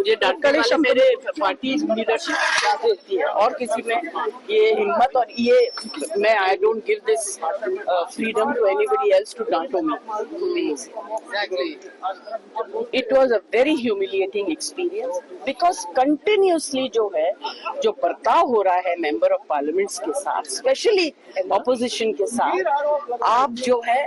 मुझे डांटने वाले मेरे पार्टी लीडरशिप देती है और किसी में ये हिम्मत और ये मैं I don't give this freedom to anybody else to डांटो me. It was a very humiliating experience because continuously जो है जो बर्ताव हो रहा है मेंबर ऑफ पार्लियामेंट्स के साथ, स्पेशली ऑपोजिशन के साथ, आप जो है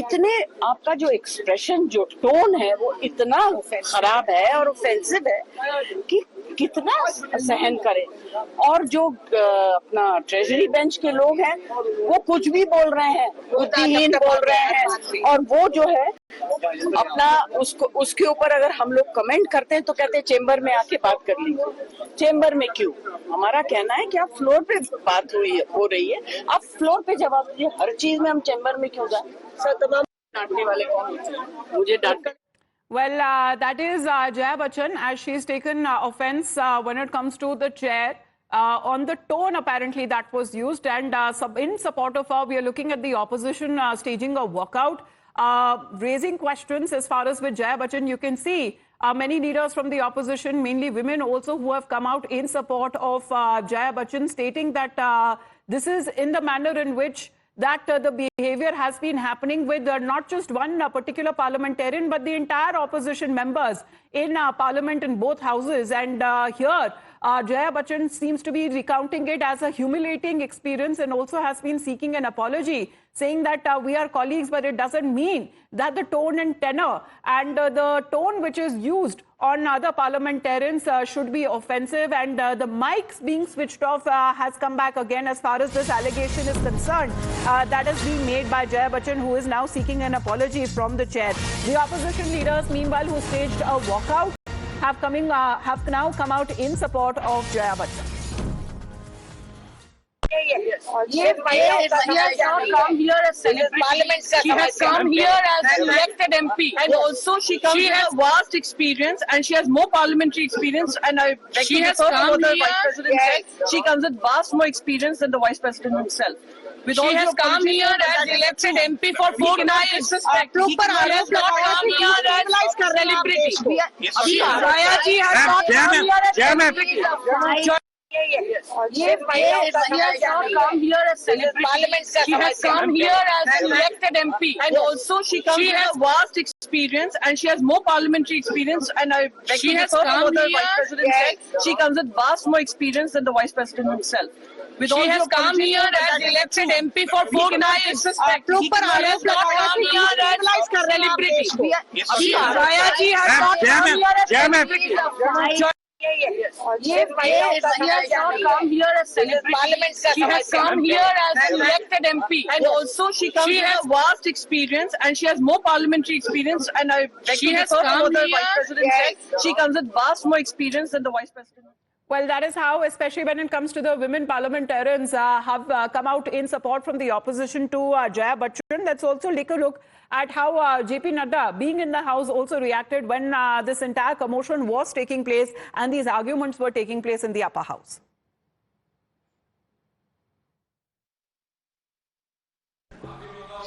इतने आपका जो एक्सप्रेशन जो टोन है वो इतना खराब है और ऑफेंसिव है कि कितना सहन करें। और जो अपना ट्रेजरी बेंच के लोग हैं वो कुछ भी बोल रहे हैं, बुद्धिहीन बोल रहे हैं, और वो जो है अपना उसके ऊपर अगर हम लोग कमेंट करते हैं तो कहते हैं चेंबर में आके बात कर लीजिए। चेंबर में क्यों? हमारा कहना है कि आप फ्लोर पे बात हो रही है, आप फ्लोर पे जवाब दीजिए। हर चीज में हम चेंबर में क्यों जाए? सर तमाम डांटने वाले कौन होते? मुझे डांट Well, that is Jaya Bachchan, as she's taken offense when it comes to the chair on the tone apparently that was used, and in support of her, we are looking at the opposition staging a walkout, raising questions as far as with Jaya Bachchan. You can see many leaders from the opposition, mainly women also, who have come out in support of Jaya Bachchan, stating that this is in the manner in which that the behavior has been happening with not just one particular parliamentarian, but the entire opposition members in parliament in both houses. And here, Jaya Bachchan seems to be recounting it as a humiliating experience and also has been seeking an apology, saying that we are colleagues, but it doesn't mean that the tone and tenor and the tone which is used on other parliamentarians should be offensive. And the mics being switched off has come back again as far as this allegation is concerned. That is being made by Jaya Bachchan, who is now seeking an apology from the chair. The opposition leaders, meanwhile, who staged a walkout, have now come out in support of Jaya Bachchan. She has not come here as celebrity. She has come here as an elected MP, and also she has vast experience and she has more parliamentary experience. And I beg to differ from what the Vice President said. She comes with vast more experience than the Vice President himself. She has come here as elected MP for 4 times. She has not come here as celebrity. Jaya ji has not come here as celebrity. She has not come here as celebrity. She has come here as an elected MP, and also she has vast experience and she has more parliamentary experience. And I beg to differ from what the Vice President said. She comes with vast more experience than the Vice President himself. She has come here as elected MP for 4 times. She has not come here as celebrity. Jaya ji has not come here as celebrity. She has not come here as celebrity. She has come here as an elected MP, and also she has vast experience and she has more parliamentary experience. And I beg to differ from what the Vice President said. She comes with vast more experience than the Vice President. Well, that is how, especially when it comes to the women parliamentarians, have come out in support from the opposition to Jaya Bachchan. Let's also take a look at how JP Nadda, being in the House, also reacted when this entire commotion was taking place and these arguments were taking place in the upper house.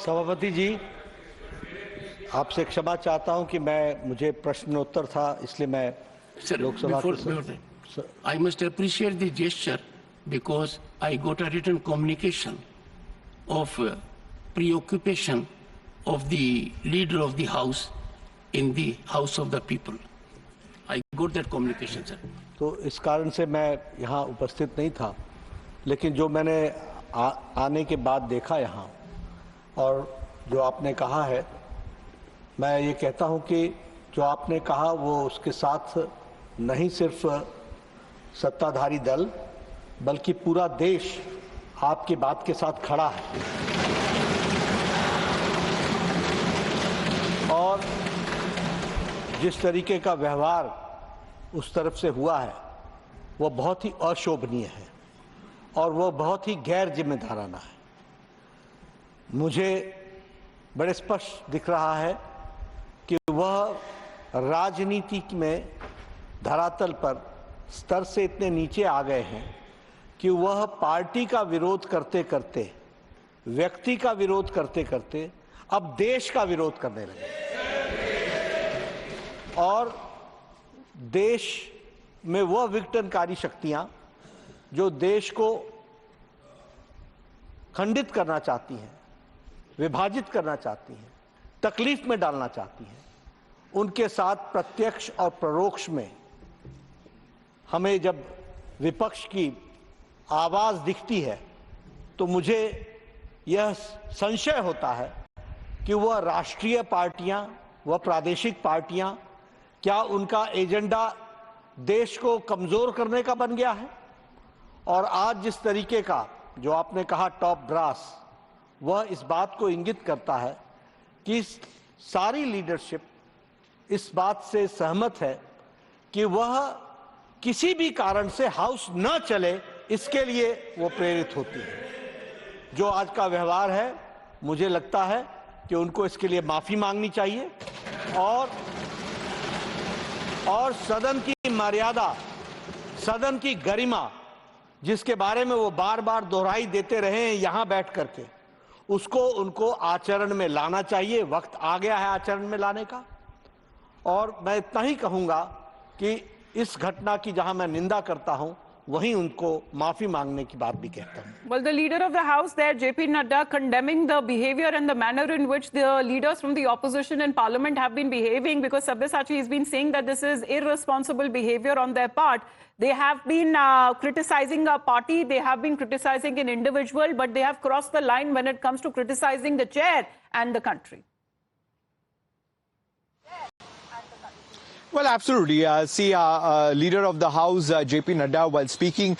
सभापति जी, आपसे क्षमा चाहता हूं कि मुझे प्रश्नोत्तर था, इसलिए मैं Lok Sabha I must appreciate the gesture because I got a written communication of preoccupation of the leader of the house in the House of the People. I got that communication, sir. तो इस कारण से मैं यहाँ उपस्थित नहीं था, लेकिन जो मैंने आने के बाद देखा यहाँ और जो आपने कहा है, मैं ये कहता हूँ कि जो आपने कहा वो उसके साथ नहीं सिर्फ सत्ताधारी दल बल्कि पूरा देश आपकी बात के साथ खड़ा है। और जिस तरीके का व्यवहार उस तरफ से हुआ है वो बहुत ही अशोभनीय है और वो बहुत ही गैर जिम्मेदाराना है। मुझे बड़े स्पष्ट दिख रहा है कि वह राजनीति में धरातल पर स्तर से इतने नीचे आ गए हैं कि वह पार्टी का विरोध करते करते, व्यक्ति का विरोध करते करते अब देश का विरोध करने लगे। और देश में वह विघटनकारी शक्तियां जो देश को खंडित करना चाहती हैं, विभाजित करना चाहती हैं, तकलीफ में डालना चाहती हैं, उनके साथ प्रत्यक्ष और परोक्ष में हमें जब विपक्ष की आवाज दिखती है तो मुझे यह संशय होता है कि वह राष्ट्रीय पार्टियां, वह प्रादेशिक पार्टियां, क्या उनका एजेंडा देश को कमजोर करने का बन गया है। और आज जिस तरीके का जो आपने कहा टॉप ब्रास, वह इस बात को इंगित करता है कि सारी लीडरशिप इस बात से सहमत है कि वह किसी भी कारण से हाउस न चले, इसके लिए वो प्रेरित होती है। जो आज का व्यवहार है, मुझे लगता है कि उनको इसके लिए माफी मांगनी चाहिए और सदन की मर्यादा, सदन की गरिमा, जिसके बारे में वो बार बार दोहराई देते रहे हैं यहां बैठ करके, उसको उनको आचरण में लाना चाहिए। वक्त आ गया है आचरण में लाने का। और मैं इतना ही कहूंगा कि इस घटना की जहां मैं निंदा करता हूं, वहीं उनको माफी मांगने की बात भी कहता हूं। Well, the leader of the House there, JP Nadda, condemning the behavior and the manner in which the leaders from the opposition in Parliament have been behaving, because Sabyasachi has been saying that this is irresponsible behavior on their part. They have been criticizing a party, they have been criticizing an individual, but they have crossed the line when it comes to criticizing the chair and the country. Well, absolutely. Leader of the House, JP Nadda, while speaking,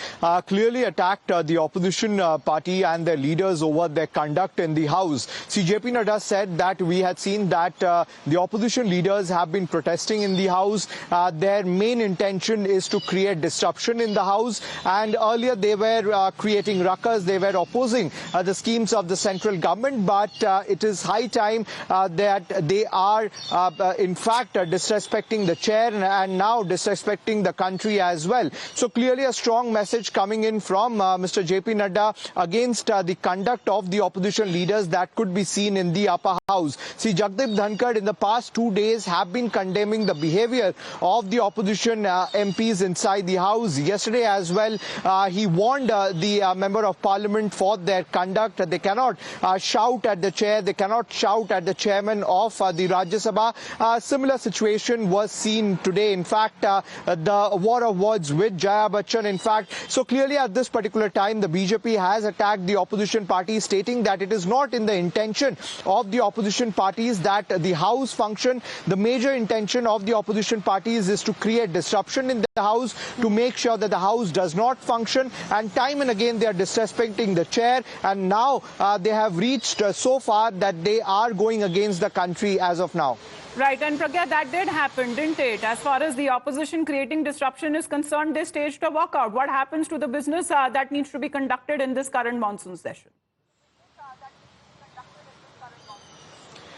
clearly attacked the opposition party and their leaders over their conduct in the House. JP Nadda said that we had seen that the opposition leaders have been protesting in the House. Their main intention is to create disruption in the House. And earlier they were creating ruckus. They were opposing the schemes of the central government. But it is high time that they are, in fact, disrespecting the chair and now disrespecting the country as well. So clearly a strong message coming in from Mr. JP Nadda against the conduct of the opposition leaders that could be seen in the upper house. Jagdeep Dhankar in the past 2 days have been condemning the behavior of the opposition MPs inside the house. Yesterday as well, he warned the member of parliament for their conduct. They cannot shout at the chair. They cannot shout at the chairman of the Rajya Sabha. Similar situation was seen today. In fact, the war of words with Jaya Bachchan. In fact, so clearly at this particular time, the BJP has attacked the opposition party, stating that it is not in the intention of the opposition parties that the House function. The major intention of the opposition parties is to create disruption in the House, to make sure that the House does not function. And time and again, they are disrespecting the chair. And now they have reached so far that they are going against the country as of now. Right, and Pragya, that did happen, didn't it? As far as the opposition creating disruption is concerned, they staged a walkout. What happens to the business that needs to be conducted in this current monsoon session?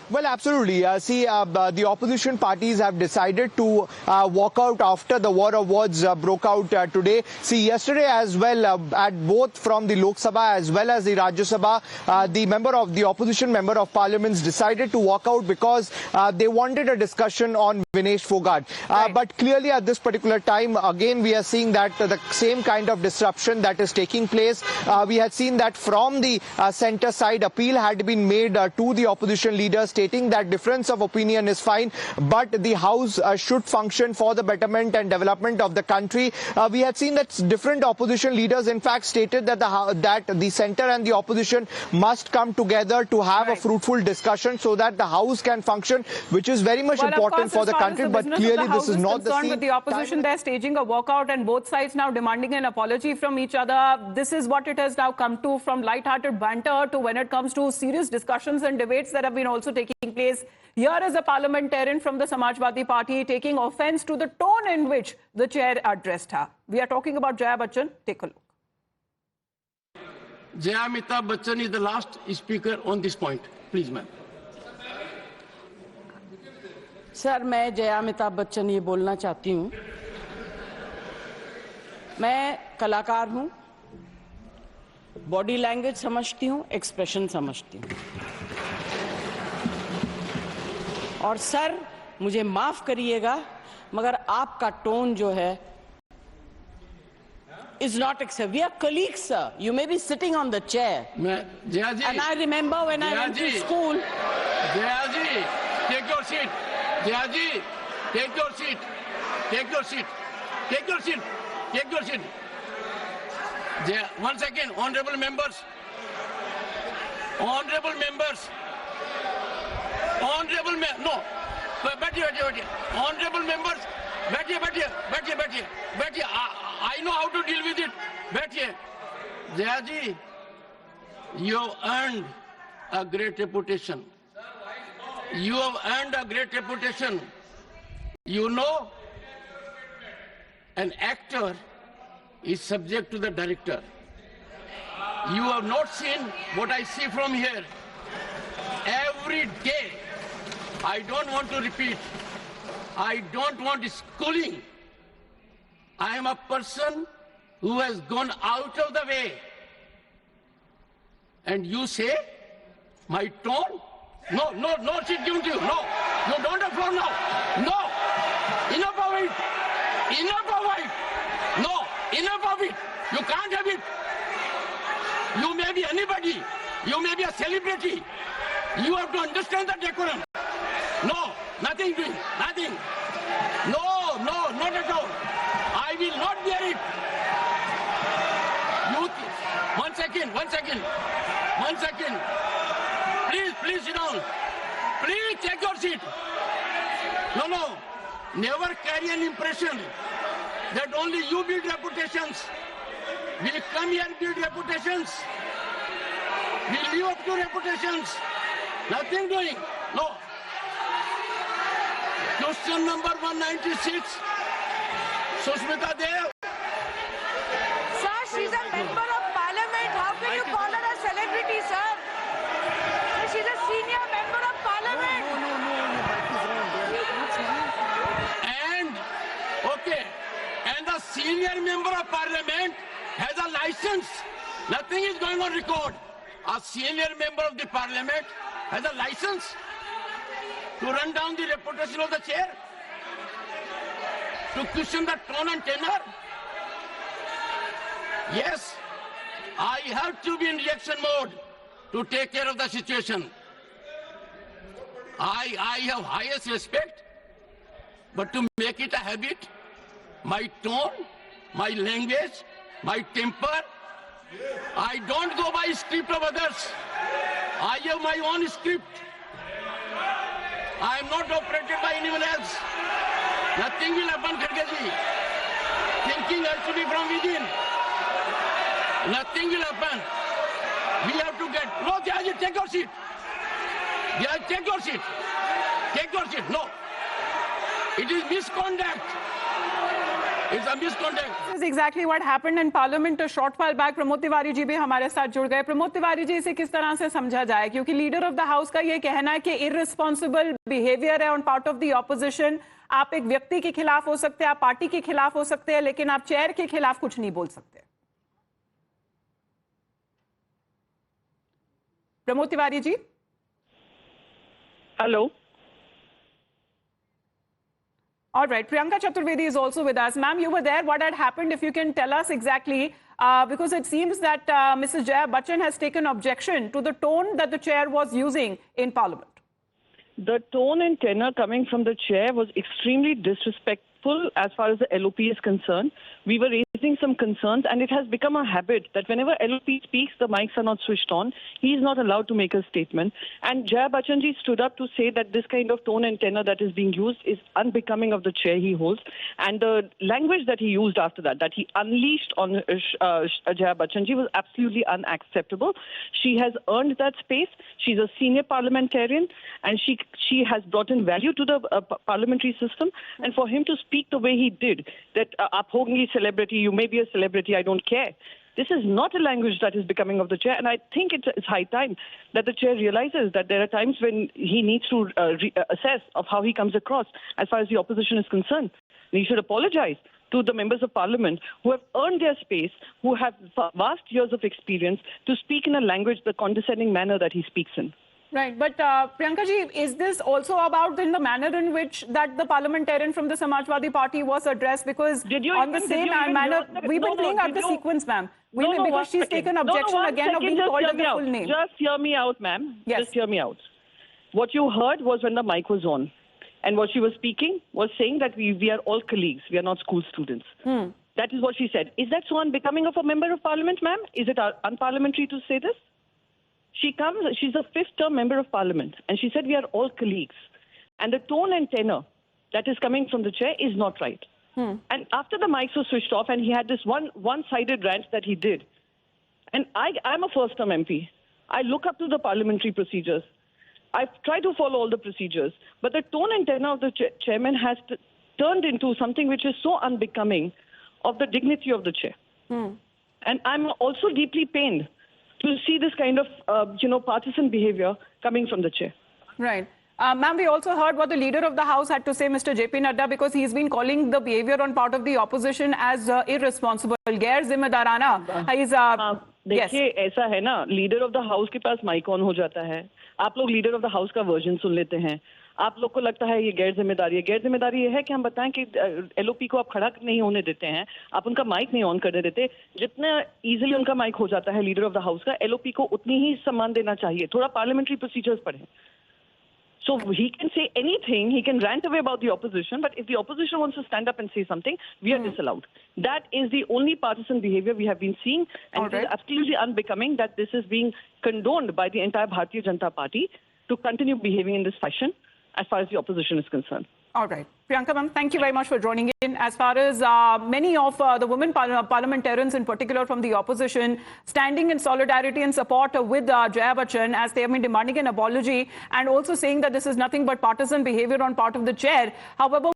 Well, absolutely. The opposition parties have decided to walk out after the war of words broke out today. Yesterday as well, at both from the Lok Sabha as well as the Rajya Sabha, the opposition member of parliaments decided to walk out because they wanted a discussion on Vinesh Fogart. Right. But clearly at this particular time, again, we are seeing that the same kind of disruption that is taking place. We had seen that from the centre side, appeal had been made to the opposition leaders, stating that difference of opinion is fine, but the House should function for the betterment and development of the country. We had seen that different opposition leaders, in fact, stated that the centre and the opposition must come together to have a fruitful discussion so that the House can function, which is very much important for the country. But clearly, this is not the scene. With the opposition, they're staging a walkout, and both sides now demanding an apology from each other. This is what it has now come to, from light-hearted banter to when it comes to serious discussions and debates that have been also taking place. Here is a parliamentarian from the Samajwadi Party taking offense to the tone in which the chair addressed her. We are talking about Jaya Bachchan. Take a look. Jaya Amitabh Bachchan is the last speaker on this point. Please, ma'am. Sir, मैं जया अमिताभ बच्चन ये बोलना चाहती हूँ, मैं कलाकार हूँ, body language समझती हूँ, एक्सप्रेशन समझती हूँ। और सर, मुझे माफ करिएगा, मगर आपका टोन जो है is not acceptable. We are colleagues, sir. You may be sitting on the chair. Jayaji, And I remember when I went to school. Jayaji, take your seat. Jayaji, take your seat. Take your seat. Take your seat. Take your seat. One second, honorable members. Honorable members. Honorable no. बैठिए. Honorable members. बैठिए. I know how to deal with it. बैठिए. Jayaji, you have earned a great reputation. You have earned a great reputation. You know, an actor is subject to the director. You have not seen what I see from here. Every day, I don't want to repeat. I don't want schooling. I am a person who has gone out of the way. And you say, my tone? No, she's given to you. No, don't applaud now. No, enough of it. No, enough of it. You can't have it. You may be anybody. You may be a celebrity. You have to understand the decorum. No, nothing doing, nothing. No, not at all. I will not bear it. One second. Please sit down. Please take your seat. No. Never carry an impression that only you build reputations. We come here and build reputations. We live up to reputations. Nothing doing. No. Question number 196. Sushmita Dev. Sir, she's a member of parliament. How can you call her a celebrity, sir? She's a senior member of parliament. And the senior member of parliament has a license. Nothing is going on record. A senior member of the parliament has a license to run down the reputation of the chair, to question the tone and tenor. Yes, I have to be in reaction mode to take care of the situation. I have highest respect, but to make it a habit, my tone, my language, my temper, I don't go by script of others. I have my own script. I am not operated by anyone else. Nothing will happen, Khargeji. Thinking has to be from within. Nothing will happen. We have to get... No, Jayaji, take your seat. Jayaji, take your seat. Take your seat. No. It is misconduct. It's a misconduct. This is exactly what happened in Parliament a short while back. Pramod Tiwari ji भी हमारे साथ जुड़ गए. प्रमोद तिवारी जी, इसे किस तरह से समझा जाए, क्योंकि लीडर ऑफ द हाउस का ये कहना है कि इररिस्पॉन्सिबल बिहेवियर है on part of the opposition. आप एक व्यक्ति के खिलाफ हो सकते हैं, आप पार्टी के खिलाफ हो सकते हैं, लेकिन आप चेयर के खिलाफ कुछ नहीं बोल सकते. Pramod Tiwari ji. Hello. All right, Priyanka Chaturvedi is also with us. Ma'am, you were there. What had happened, if you can tell us exactly, because it seems that Mrs. Jaya Bachchan has taken objection to the tone that the chair was using in Parliament. The tone and tenor coming from the chair was extremely disrespectful as far as the LOP is concerned. We were raising some concerns, and it has become a habit that whenever LOP speaks, the mics are not switched on. He is not allowed to make a statement. And Jaya Bachchan ji stood up to say that this kind of tone and tenor that is being used is unbecoming of the chair he holds. And the language that he used after that he unleashed on Jaya Bachchan ji was absolutely unacceptable. She has earned that space. She's a senior parliamentarian, and she has brought in value to the parliamentary system. And for him to speak the way he did, that aap hongi celebrity, you may be a celebrity, I don't care. This is not a language that is becoming of the chair, and I think it's high time that the chair realizes that there are times when he needs to assess of how he comes across as far as the opposition is concerned. And he should apologize to the members of parliament who have earned their space, who have vast years of experience to speak in a language, the condescending manner that he speaks in. Right, but Priyanka ji, is this also about in the manner in which that the parliamentarian from the Samajwadi Party was addressed? Because on the same manner, we've been playing out the sequence, ma'am. Because she's taken objection again of being called as the full name. Just hear me out, ma'am. Yes. Just hear me out. What you heard was when the mic was on. And what she was speaking was saying that we are all colleagues. We are not school students. That is what she said. Is that so unbecoming of a member of parliament, ma'am? Is it unparliamentary to say this? She's a fifth-term member of parliament. And she said we are all colleagues. And the tone and tenor that is coming from the chair is not right. And after the mics were switched off and he had this one-sided rant that he did. And I'm a first-term MP. I look up to the parliamentary procedures. I've tried to follow all the procedures, but the tone and tenor of the chairman has turned into something which is so unbecoming of the dignity of the chair. And I'm also deeply pained to see this kind of, partisan behavior coming from the chair. Right. Ma'am, we also heard what the leader of the House had to say, Mr. JP Nadda, because he's been calling the behavior on part of the opposition as irresponsible, गैर जिम्मेदाराना. देखिए ऐसा है ना, leader of the house के पास mic on हो जाता है, आप लोग लीडर ऑफ द हाउस का वर्जन सुन लेते हैं, आप लोग को लगता है ये गैर जिम्मेदारी है. गैर जिम्मेदारी ये है कि हम बताएं कि एलओपी को आप खड़ा नहीं होने देते हैं, आप उनका माइक नहीं ऑन करने देते. जितना इजीली उनका माइक हो जाता है लीडर ऑफ द हाउस का, एलओपी को उतनी ही सम्मान देना चाहिए. थोड़ा पार्लियामेंट्री प्रोसीजर्स पढ़ें. So he can say anything, he can rant away about the opposition, but if the opposition wants to stand up and say something, we are disallowed. That is the only partisan behavior we have been seeing, and it is absolutely unbecoming that this is being condoned by the entire Bharatiya Janata Party to continue behaving in this fashion as far as the opposition is concerned. All right. Priyanka ma'am, thank you very much for joining in. As far as many of the women parliamentarians in particular from the opposition standing in solidarity and support with Jaya Bachchan as they have been demanding an apology and also saying that this is nothing but partisan behavior on part of the chair. However,